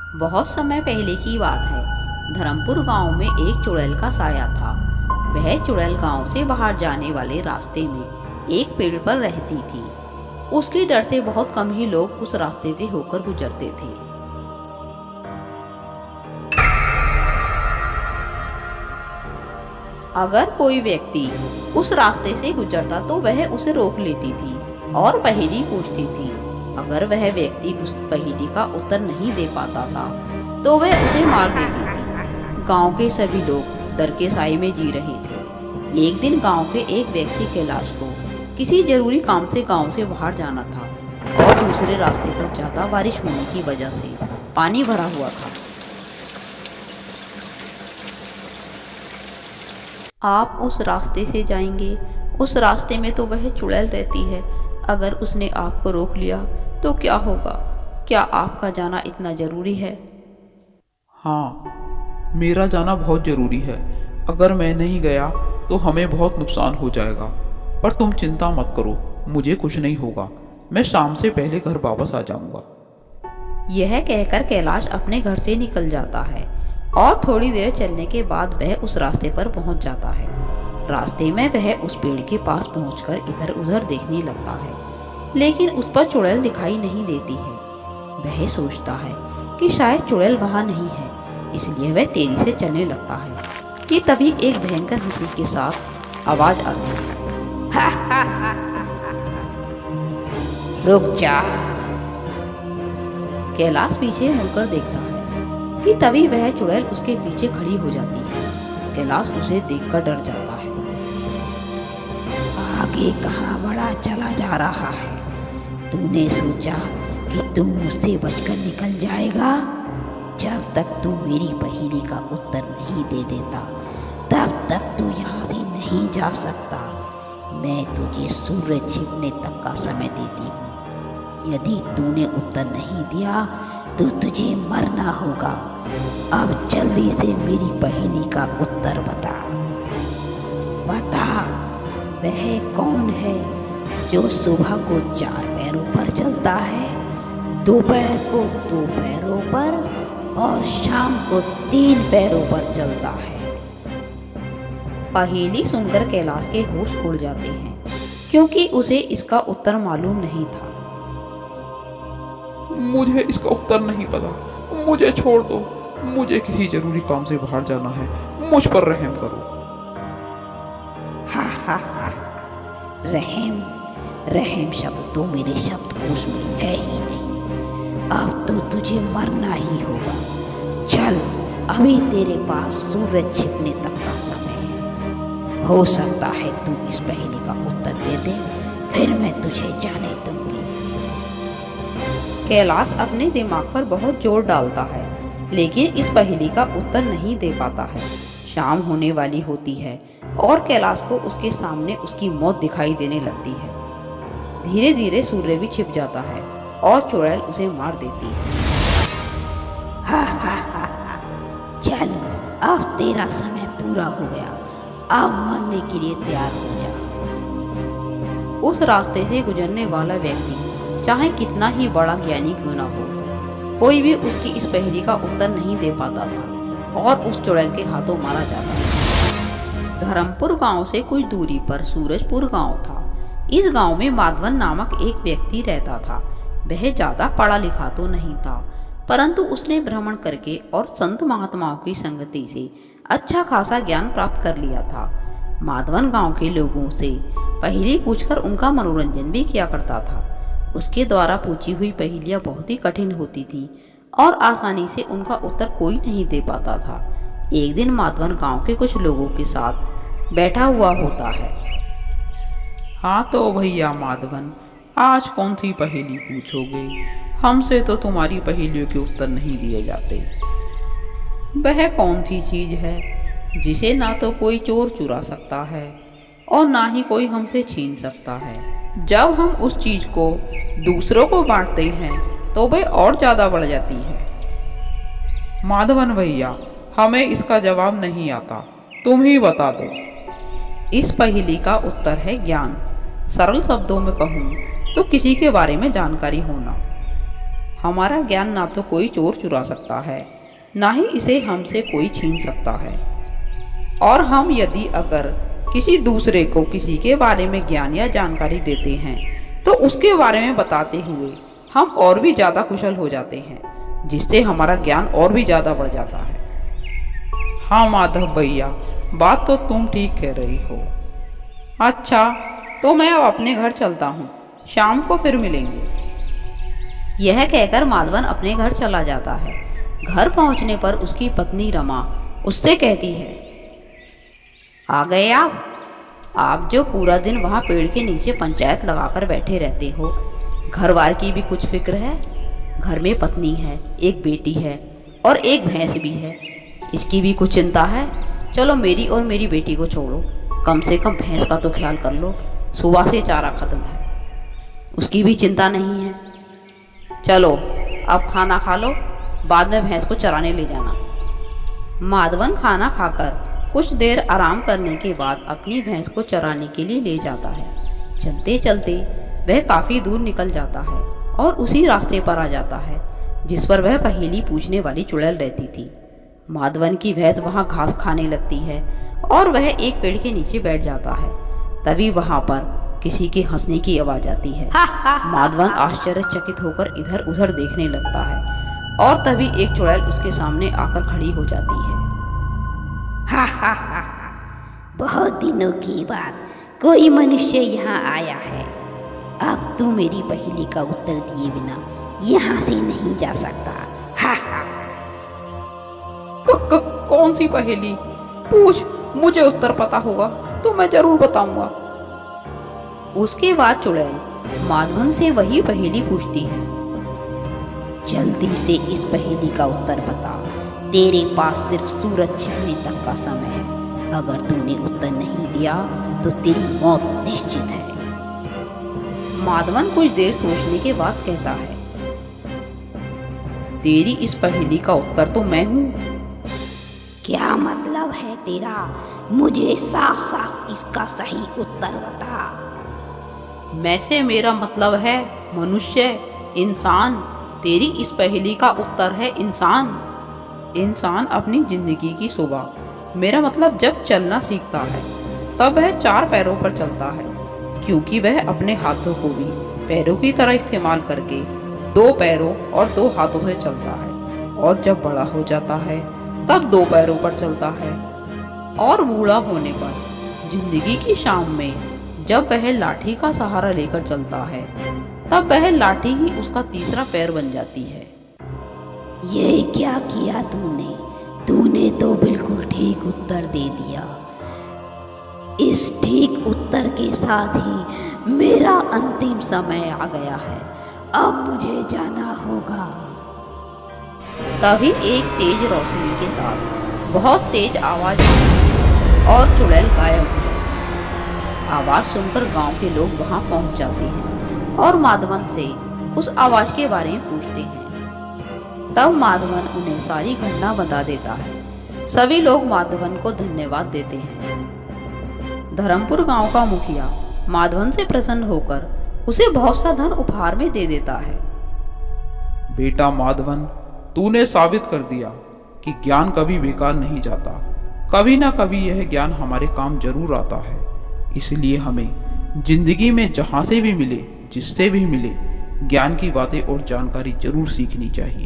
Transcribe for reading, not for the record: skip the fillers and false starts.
बहुत समय पहले की बात है। धर्मपुर गांव में एक चुड़ैल का साया था। वह चुड़ैल गांव से बाहर जाने वाले रास्ते में एक पेड़ पर रहती थी। उसके डर से बहुत कम ही लोग उस रास्ते से होकर गुजरते थे। अगर कोई व्यक्ति उस रास्ते से गुजरता तो वह उसे रोक लेती थी और पहेली पूछती थी। अगर वह व्यक्ति उस पहेली का उत्तर नहीं दे पाता था तो वह उसे मार देती थी। गांव के सभी लोग डर के साए में जी रहे थे। एक दिन गांव के एक व्यक्ति कैलाश को किसी जरूरी काम से गांव से बाहर जाना था और दूसरे रास्ते पर ज्यादा बारिश होने की वजह से पानी भरा हुआ था। आप उस रास्ते से जाएंगे। उस रास्ते में तो वह चुड़ैल रहती है। अगर उसने आपको रोक लिया तो क्या होगा? क्या आपका जाना इतना जरूरी है? हाँ, मेरा जाना बहुत जरूरी है। अगर मैं नहीं गया तो हमें बहुत नुकसान हो जाएगा। पर तुम चिंता मत करो, मुझे कुछ नहीं होगा। मैं शाम से पहले घर वापस आ जाऊंगा। यह कहकर कैलाश अपने घर से निकल जाता है और थोड़ी देर चलने के बाद वह उस रास्ते पर पहुंच जाता है। रास्ते में वह उस पेड़ के पास पहुंचकर इधर उधर देखने लगता है, लेकिन उस पर चुड़ैल दिखाई नहीं देती है। वह सोचता है कि शायद चुड़ैल वहां नहीं है, इसलिए वह तेजी से चलने लगता है कि तभी एक भयंकर हंसी के साथ आवाज आती है। रुक जा। कैलाश पीछे मुड़कर देखता है कि तभी वह चुड़ैल उसके पीछे खड़ी हो जाती है। कैलाश उसे देखकर डर जाता है। आगे कहाँ बड़ा चला जा रहा है? तूने सोचा कि तू मुझसे बचकर निकल जाएगा? जब तक तू मेरी पहेली का उत्तर नहीं दे देता तब तक तू यहाँ से नहीं जा सकता। मैं तुझे सूर्य छिपने तक का समय देती हूँ। यदि तूने उत्तर नहीं दिया तो तुझे मरना होगा। अब जल्दी से मेरी पहेली का उत्तर बता। वह कौन है जो सुबह को 4 पैरों पर चलता है, दोपहर को 2 पैरों पर और शाम को 3 पैरों पर चलता है? पहेली सुनकर कैलाश के होश उड़ जाते हैं, क्योंकि उसे इसका उत्तर मालूम नहीं था। मुझे इसका उत्तर नहीं पता, मुझे छोड़ दो। मुझे किसी जरूरी काम से बाहर जाना है, मुझ पर रहम करो। हा हा हा। रहम शब्द तो मेरे शब्दकोश में है ही नहीं। अब तो तुझे मरना ही होगा। चल, अभी तेरे पास सूरज छिपने तक का समय है। हो सकता है तू इस पहेली का उत्तर दे दे, फिर मैं तुझे जाने दूंगी। कैलाश अपने दिमाग पर बहुत जोर डालता है, लेकिन इस पहेली का उत्तर नहीं दे पाता है। शाम होने वाली होती है और कैलाश को उसके सामने उसकी मौत दिखाई देने लगती है। धीरे धीरे सूर्य भी छिप जाता है और चुड़ैल उसे मार देती है। हा हा हा हा। चल, अब तेरा समय पूरा हो गया। अब मरने के लिए तैयार हो जा। उस रास्ते से गुजरने वाला व्यक्ति चाहे कितना ही बड़ा ज्ञानी क्यों ना हो, कोई भी उसकी इस पहेली का उत्तर नहीं दे पाता था और उस चुड़ैल के हाथों मारा जाता था। धर्मपुर गांव से कुछ दूरी पर सूरजपुर गांव था। इस गांव में माधवन नामक एक व्यक्ति रहता था। वह ज्यादा पढ़ा लिखा तो नहीं था, परंतु उसने भ्रमण करके और संत महात्माओं की संगति से अच्छा खासा ज्ञान प्राप्त कर लिया था। माधवन गांव के लोगों से पहेली पूछकर उनका मनोरंजन भी किया करता था। उसके द्वारा पूछी हुई पहेलियां बहुत ही कठिन होती थी और आसानी से उनका उत्तर कोई नहीं दे पाता था। एक दिन माधवन गांव के कुछ लोगों के साथ बैठा हुआ होता है। हाँ तो भैया माधवन, आज कौन सी पहेली पूछोगे? हमसे तो तुम्हारी पहेलियों के उत्तर नहीं दिए जाते। वह कौन सी चीज है जिसे ना तो कोई चोर चुरा सकता है और ना ही कोई हमसे छीन सकता है? जब हम उस चीज को दूसरों को बांटते हैं तो वह और ज्यादा बढ़ जाती है। माधवन भैया, हमें इसका जवाब नहीं आता, तुम ही बता दो। इस पहेली का उत्तर है ज्ञान। सरल शब्दों में कहूँ तो किसी के बारे में जानकारी होना। हमारा ज्ञान ना तो कोई चोर चुरा सकता है, ना ही इसे हमसे कोई छीन सकता है। और हम यदि अगर किसी दूसरे को किसी के बारे में ज्ञान या जानकारी देते हैं तो उसके बारे में बताते हुए हम और भी ज़्यादा कुशल हो जाते हैं, जिससे हमारा ज्ञान और भी ज़्यादा बढ़ जाता है। हाँ माधव भैया, बात तो तुम ठीक कह रही हो। अच्छा, तो मैं अब अपने घर चलता हूँ, शाम को फिर मिलेंगे। यह कहकर माधवन अपने घर चला जाता है। घर पहुँचने पर उसकी पत्नी रमा उससे कहती है, आ गए आप जो पूरा दिन वहाँ पेड़ के नीचे पंचायत लगाकर बैठे रहते हो, घर बार की भी कुछ फिक्र है? घर में पत्नी है, एक बेटी है और एक भैंस भी है, इसकी भी कुछ चिंता है? चलो मेरी और मेरी बेटी को छोड़ो, कम से कम भैंस का तो ख्याल कर लो, सुबह से चारा खत्म है, उसकी भी चिंता नहीं है। चलो अब खाना खा लो, बाद में भैंस को चराने ले जाना। माधवन खाना खाकर कुछ देर आराम करने के बाद अपनी भैंस को चराने के लिए ले जाता है। चलते चलते वह काफ़ी दूर निकल जाता है और उसी रास्ते पर आ जाता है जिस पर वह पहेली पूछने वाली चुड़ैल रहती थी। माधवन की भैंस वहाँ घास खाने लगती है और वह एक पेड़ के नीचे बैठ जाता है। तभी वहाँ पर किसी के हंसने की आवाज़ आती है। माधवन आश्चर्यचकित होकर इधर उधर देखने लगता है और तभी एक चुड़ैल उसके सामने आकर खड़ी हो जाती है। बहुत दिनों के बाद कोई मनुष्य यहाँ आया है। अब तू मेरी पहेली का उत्तर दिए बिना यहाँ से नहीं जा सकता। कौन सी पहेली? पूछ, मुझे उत्तर पता होगा तो मैं जरूर बताऊंगा। उसके बाद चुड़ैल माधवन से वही पहेली पूछती है। जल्दी से इस पहेली का उत्तर बता, तेरे पास सिर्फ सूरज छिपने तक का समय है। अगर तूने उत्तर नहीं दिया तो तेरी मौत निश्चित है। माधवन कुछ देर सोचने के बाद कहता है, तेरी इस पहेली का उत्तर तो मैं हूँ। क्या मतलब है तेरा? मुझे साफ साफ इसका सही उत्तर बता। मैं से मेरा मतलब है मनुष्य, इंसान। तेरी इस पहेली का उत्तर है इंसान। इंसान अपनी जिंदगी की सुबह, मेरा मतलब जब चलना सीखता है, तब वह 4 पैरों पर चलता है, क्योंकि वह अपने हाथों को भी पैरों की तरह इस्तेमाल करके 2 पैरों और 2 हाथों से चलता है। और जब बड़ा हो जाता है तब 2 पैरों पर चलता है। और बूढ़ा होने पर जिंदगी की शाम में जब वह लाठी का सहारा लेकर चलता है, तब वह लाठी ही उसका तीसरा पैर बन जाती है। ये क्या किया तूने? तूने तो बिल्कुल ठीक उत्तर दे दिया। इस ठीक उत्तर के साथ ही मेरा अंतिम समय आ गया है। अब मुझे जाना होगा। तभी एक तेज रोशनी के साथ बहुत तेज आवाज आई और चुड़ैल गायब हो जाती है। आवाज सुनकर गांव के लोग वहां पहुंच जाते हैं और माधवन से उस आवाज के बारे में पूछते हैं। तब माधवन उन्हें सारी घटना बता देता है। सभी लोग माधवन को धन्यवाद देते हैं। धर्मपुर गांव का मुखिया माधवन से प्रसन्न होकर उसे बहुत सा धन उपहार में दे देता है। बेटा माधवन, तूने साबित कर दिया कि ज्ञान कभी बेकार नहीं जाता। कभी ना कभी यह ज्ञान हमारे काम जरूर आता है। इसलिए हमें जिंदगी में जहाँ से भी मिले, जिससे भी मिले, ज्ञान की बातें और जानकारी जरूर सीखनी चाहिए।